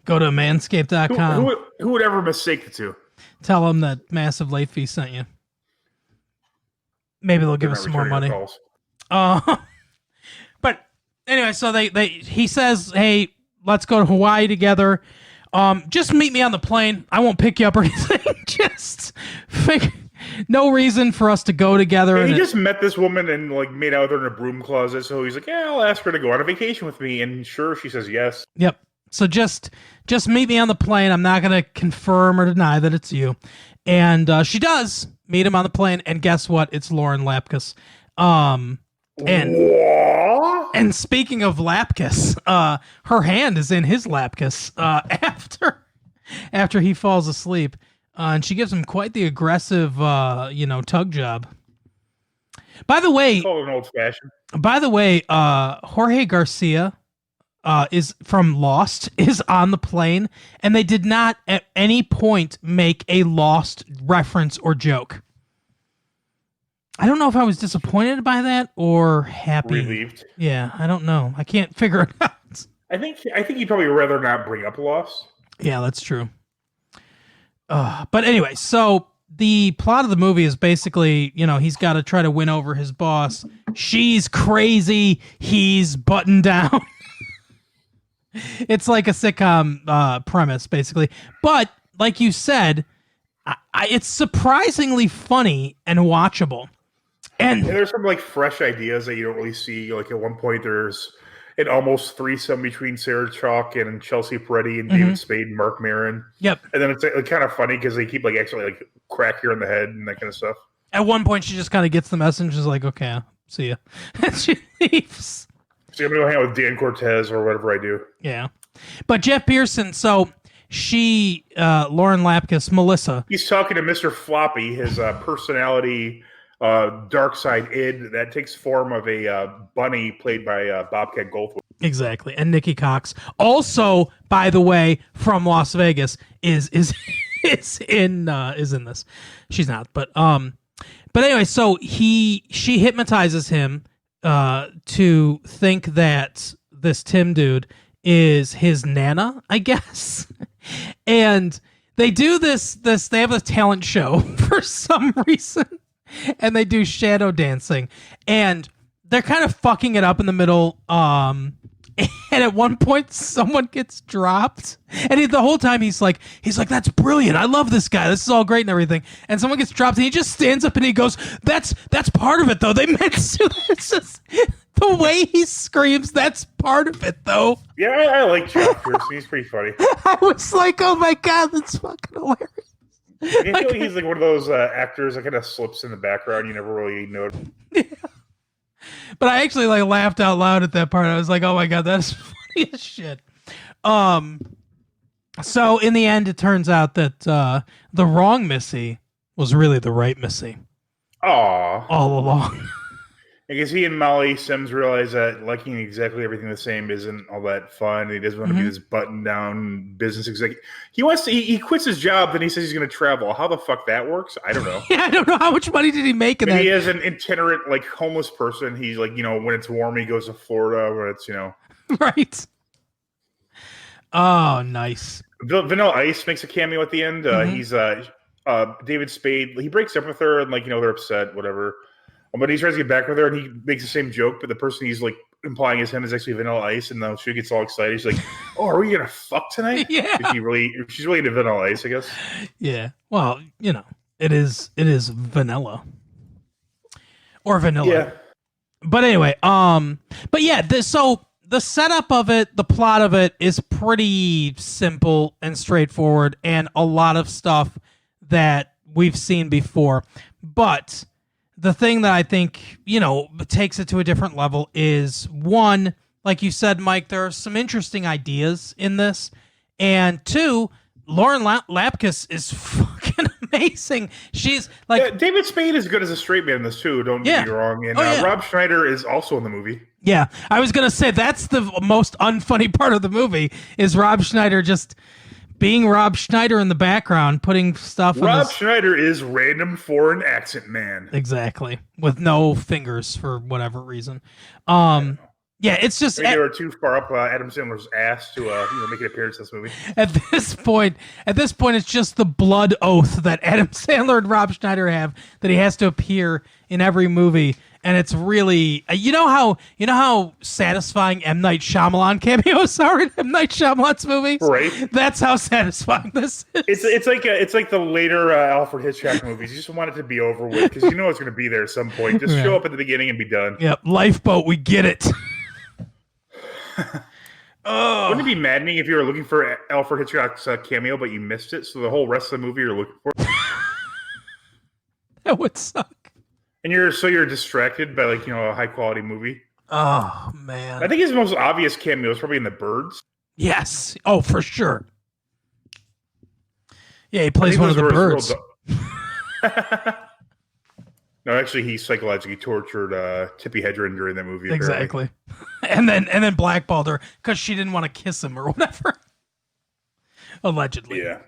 Go to manscaped.com. Who would ever mistake the two? Tell them that Massive Late Fee sent you. Maybe they'll give us some more money. Calls. But anyway, so he says, hey, let's go to Hawaii together. Just meet me on the plane. I won't pick you up or anything. No reason for us to go together. He just met this woman and like made out with her in a broom closet. So he's like, yeah, I'll ask her to go on a vacation with me. And sure, she says yes. Yep. So just meet me on the plane. I'm not going to confirm or deny that it's you. And she does meet him on the plane. And guess what? It's Lauren Lapkus. And speaking of Lapkus, her hand is in his Lapkus after he falls asleep. And she gives him quite the aggressive, tug job. By the way, call it an old-fashioned. By the way, Jorge Garcia is from Lost is on the plane, and they did not at any point make a Lost reference or joke. I don't know if I was disappointed by that or happy. Relieved. Yeah, I don't know. I can't figure it out. I think you'd probably rather not bring up Lost. Yeah, that's true. But anyway, so the plot of the movie is basically, he's got to try to win over his boss. She's crazy. He's buttoned down. It's like a sitcom premise, basically. But like you said, it's surprisingly funny and watchable. And there's some like fresh ideas that you don't really see. Like at one point, there's an almost threesome between Sarah Chalk and Chelsea Peretti and David Spade and Mark Maron. Yep. And then it's like, kind of funny because they keep like actually like crack her in the head and that kind of stuff. At one point, she just kind of gets the message. She's like, "Okay, see ya," and she leaves. So I'm gonna go hang out with Dan Cortez or whatever I do. Yeah, but Jeff Pearson. So she, Lauren Lapkus, Melissa. He's talking to Mr. Floppy, his personality. Dark side id that takes form of a bunny played by Bobcat Goldthwait. Exactly, and Nikki Cox, also by the way from Las Vegas, is in this. She's not, but anyway, so she hypnotizes him to think that this Tim dude is his nana, I guess, and they do this. They have a talent show for some reason. And they do shadow dancing, and they're kind of fucking it up in the middle. And at one point, someone gets dropped, and the whole time he's like, "That's brilliant! I love this guy. This is all great and everything." And someone gets dropped, and he just stands up and he goes, "That's part of it, though. They meant to." It's just the way he screams. That's part of it, though. Yeah, I like Jeff Pearson. He's pretty funny. I was like, "Oh my god, that's fucking hilarious." I feel like he's like one of those actors that kind of slips in the background. You never really know. Yeah. But I actually laughed out loud at that part. I was like, "Oh my god, that's funny as shit." So in the end, it turns out that the wrong Missy was really the right Missy. Aww. All along. I guess he and Molly Sims realize that liking exactly everything the same isn't all that fun. He doesn't want to be this button-down business executive. He quits his job, then he says he's going to travel. How the fuck that works? I don't know. Yeah, I don't know. How much money did he make in that? He is an itinerant, homeless person. He's when it's warm, he goes to Florida, when it's, Right. Oh, nice. Vanilla Ice makes a cameo at the end. He's David Spade. He breaks up with her, and they're upset, whatever. But he tries to get back with her, and he makes the same joke, but the person he's implying is him is actually Vanilla Ice, and then she gets all excited. She's like, "Oh, are we gonna fuck tonight?" Yeah. She's really into Vanilla Ice, I guess. Yeah. Well, it is vanilla or vanilla. Yeah. But anyway, but yeah, so the setup of it, the plot of it is pretty simple and straightforward, and a lot of stuff that we've seen before, but the thing that I think, takes it to a different level is, one, like you said, Mike, there are some interesting ideas in this. And two, Lauren Lapkus is fucking amazing. She's David Spade is good as a straight man in this too, don't get me wrong. And Rob Schneider is also in the movie. Yeah, I was going to say that's the most unfunny part of the movie is Rob Schneider just being Rob Schneider in the background, putting stuff on Rob Schneider is random foreign accent man. Exactly. With no fingers for whatever reason. Yeah, it's just... Maybe they were too far up Adam Sandler's ass to make an appearance in this movie. At this point, it's just the blood oath that Adam Sandler and Rob Schneider have that he has to appear in every movie. and it's really you know how satisfying M. Night Shyamalan cameos are in M. Night Shyamalan's movies. Right. That's how satisfying this is. It's like the later Alfred Hitchcock movies. You just want it to be over with because you know it's going to be there at some point. Just show up at the beginning and be done. Yep, Lifeboat, we get it. Wouldn't it be maddening if you were looking for Alfred Hitchcock's cameo, but you missed it? So the whole rest of the movie you're looking for, that would suck. And you're distracted by a high quality movie. Oh man, I think his most obvious cameo is probably in The Birds. Yes, oh for sure. Yeah, he plays one of the birds. No, actually, he psychologically tortured Tippi Hedren during that movie. Exactly, and then blackballed her because she didn't want to kiss him or whatever. Allegedly, yeah.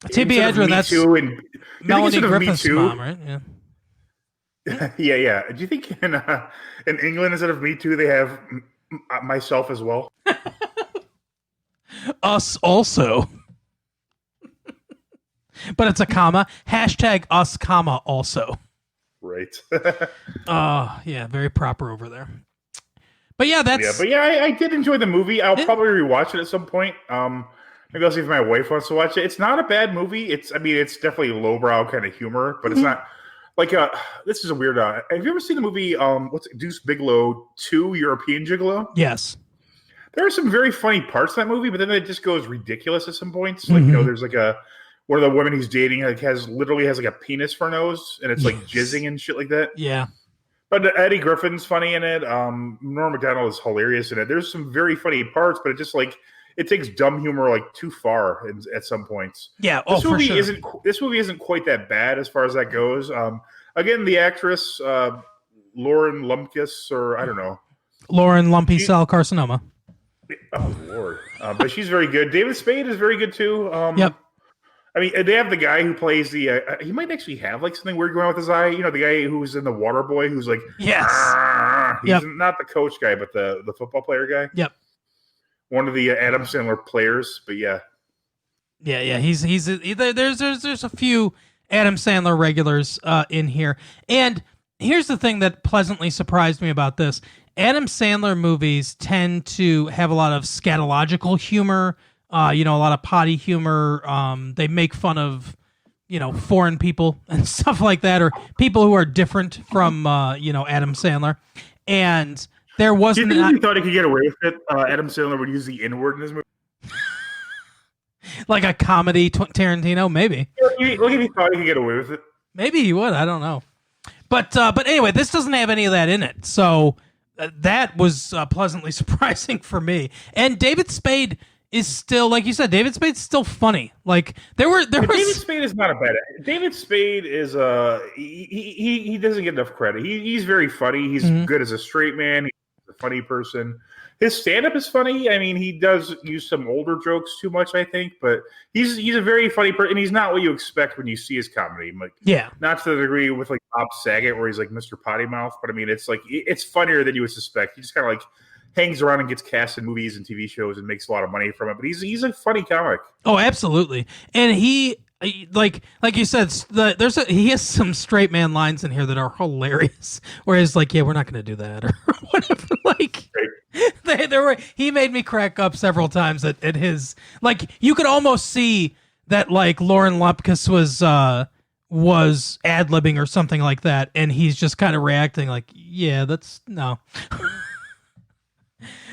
Tippi Hedren, that's Melanie Griffin's mom, right? Yeah. yeah. Do you think in England instead of Me Too they have myself as well? Us also. But it's a comma. Hashtag us, comma, also. Right. Yeah, very proper over there. But yeah, I did enjoy the movie. I'll probably rewatch it at some point. Maybe I'll see if my wife wants to watch it. It's not a bad movie. It's definitely lowbrow kind of humor, but it's not like this is a weird. Have you ever seen the movie? What's it, Deuce Bigalow 2, European Gigolo? Yes. There are some very funny parts in that movie, but then it just goes ridiculous at some points. Like there's one of the women he's dating has a penis for a nose, and it's like jizzing and shit like that. Yeah. But Eddie Griffin's funny in it. Norm Macdonald is hilarious in it. There's some very funny parts, but it just it takes dumb humor too far at some points. Yeah. This movie isn't quite that bad as far as that goes. Again, the actress Lauren Lumpkins, or I don't know, Lauren Lumpy Cell Carcinoma. Oh Lord! But she's very good. David Spade is very good too. Yep. I mean, they have the guy who plays the. He might actually have something weird going on with his eye. You know, the guy who's in The Waterboy, who's yes, he's not the coach guy, but the football player guy. Yep. One of the Adam Sandler players, but yeah. Yeah. There's a few Adam Sandler regulars in here, and here's the thing that pleasantly surprised me about this: Adam Sandler movies tend to have a lot of scatological humor. A lot of potty humor. They make fun of, foreign people and stuff like that, or people who are different from, Adam Sandler. And there wasn't. Do you think he thought he could get away with it? Adam Sandler would use the N-word in his movie, like a comedy Tarantino, maybe. Look if he thought he could get away with it. Maybe he would. I don't know. But anyway, this doesn't have any of that in it, so that was pleasantly surprising for me. And David Spade is still, like you said, David Spade's still funny. David Spade is not a bad. David Spade is he doesn't get enough credit. He's very funny. He's good as a straight man. He's a funny person. His stand-up is funny. I mean, he does use some older jokes too much, I think, but he's a very funny person, and he's not what you expect when you see his comedy. Not to the degree with Bob Saget where he's like Mr. Potty Mouth, but I mean, it's funnier than you would suspect. He just kind of hangs around and gets cast in movies and TV shows and makes a lot of money from it. But he's a funny comic. Oh, absolutely. And he, like you said, he has some straight man lines in here that are hilarious. Whereas, we're not going to do that or whatever. He made me crack up several times at his. You could almost see that Lauren Lumpkins was ad-libbing or something like that, and he's just kind of reacting yeah, that's no.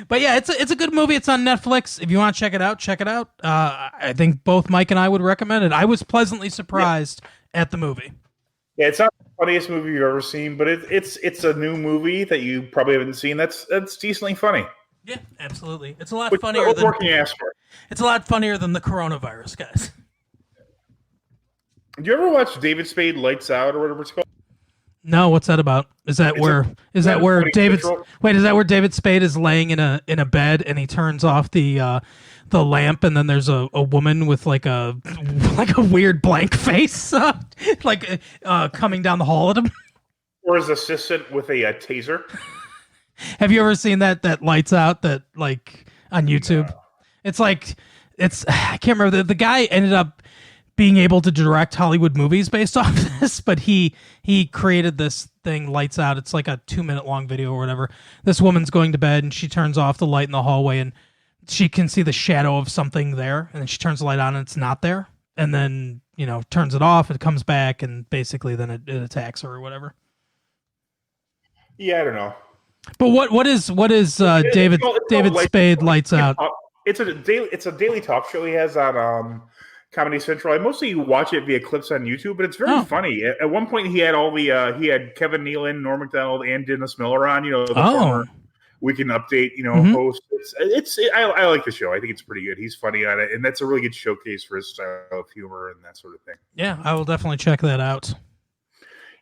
But yeah, it's a good movie. It's on Netflix. If you want to check it out, check it out. I think both Mike and I would recommend it. I was pleasantly surprised at the movie. Yeah, it's not the funniest movie you've ever seen, but it's a new movie that you probably haven't seen. That's decently funny. Yeah, absolutely. It's a lot funnier than It's a lot funnier than the coronavirus, guys. Did you ever watch David Spade Lights Out or whatever it's called? No, what's that about? Is that where David Spade is laying in a bed and he turns off the lamp and then there's a woman with a weird blank face coming down the hall at him? Or his assistant with a taser? Have you ever seen that Lights Out that on YouTube? No. It's I can't remember. The guy ended up being able to direct Hollywood movies based off this, but he created this thing, Lights Out. It's like a 2-minute long video or whatever. This woman's going to bed and she turns off the light in the hallway and she can see the shadow of something there, and then she turns the light on and it's not there. And then, turns it off, it comes back, and basically then it attacks her or whatever. Yeah, I don't know. But what is David Spade Lights Out? It's a daily talk show he has on Comedy Central. I mostly watch it via clips on YouTube, but it's very funny. At one point, he had he had Kevin Nealon, Norm Macdonald, and Dennis Miller on. The former Weekend Update, host. I like the show. I think it's pretty good. He's funny on it, and that's a really good showcase for his style of humor and that sort of thing. Yeah, I will definitely check that out.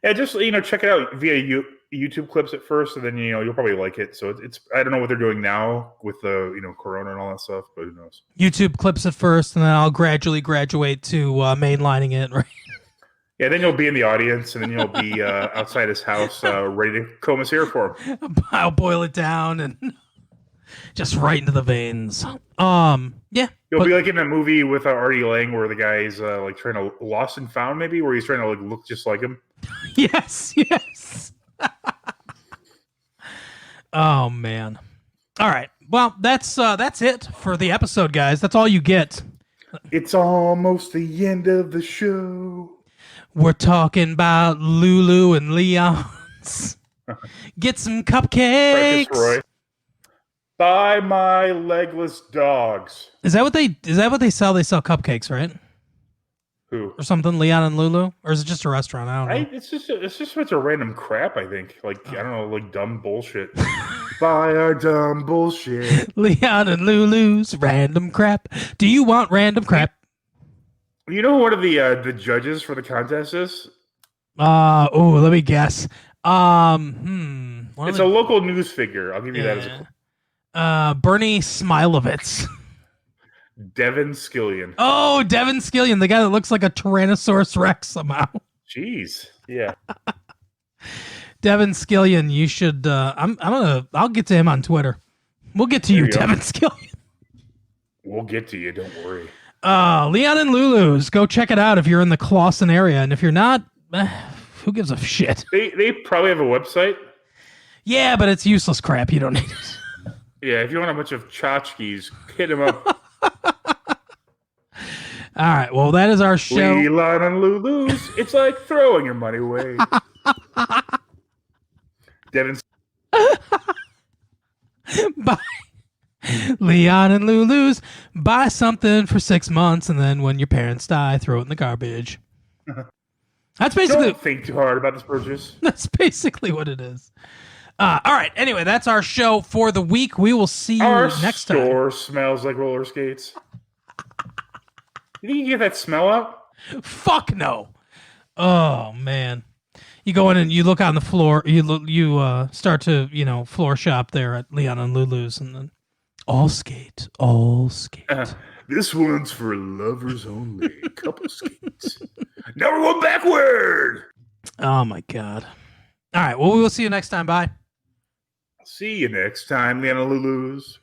Yeah, just check it out via YouTube clips at first, and then you'll probably like it. So it's I don't know what they're doing now with the Corona and all that stuff, but who knows? YouTube clips at first, and then I'll gradually graduate to mainlining it. Right? Yeah, then you'll be in the audience, and then you'll be outside his house, ready to comb his hair for him. I'll boil it down and just right into the veins. Yeah. You'll be like in a movie with Artie Lang where the guy's like trying to Lost and Found, maybe, where he's trying to like look just like him. Yes. Oh man. All right. Well, that's it for the episode, guys. That's all you get. It's almost the end of the show. We're talking about Lulu and Leon's. Get some cupcakes. Practice, Roy. Buy my legless dogs. Is that what they sell? They sell cupcakes, right? Who? Or something, Leon and Lulu? Or is it just a restaurant? I don't know. It's just a bunch of random crap, I think. Like, I don't know, like dumb bullshit. Buy our dumb bullshit. Leon and Lulu's random crap. Do you want random crap? You know who one of the judges for the contest is? Let me guess. It's a local news figure. I'll give you that as a Bernie Smilovitz. Devin Skillion. Oh, Devin Skillion, the guy that looks like a Tyrannosaurus Rex somehow. Jeez. Yeah. Devin Skillion, you should I'll get to him on Twitter. We'll get to you, Devin Skillion. We'll get to you, don't worry. Leon and Lulu's, go check it out if you're in the Clawson area, and if you're not, who gives a shit? They probably have a website. Yeah, but it's useless crap. You don't need it. Yeah, if you want a bunch of tchotchkes, hit them up. All right, well, that is our show. Leon and Lulu's, it's like throwing your money away. Devin. Bye. Leon and Lulu's, buy something for 6 months, and then when your parents die, throw it in the garbage. That's basically. Don't think too hard about this purchase. That's basically what it is. All right. Anyway, that's our show for the week. We will see you next time. Our store smells like roller skates. You think you get that smell out? Fuck no. Oh man. You go in and you look on the floor. You start to floor shop there at Leon and Lulu's, and then all skate. This one's for lovers only. Couple skates. Now we're going backward. Oh my god. All right. Well, we will see you next time. Bye. See you next time, Leon and Lulu's.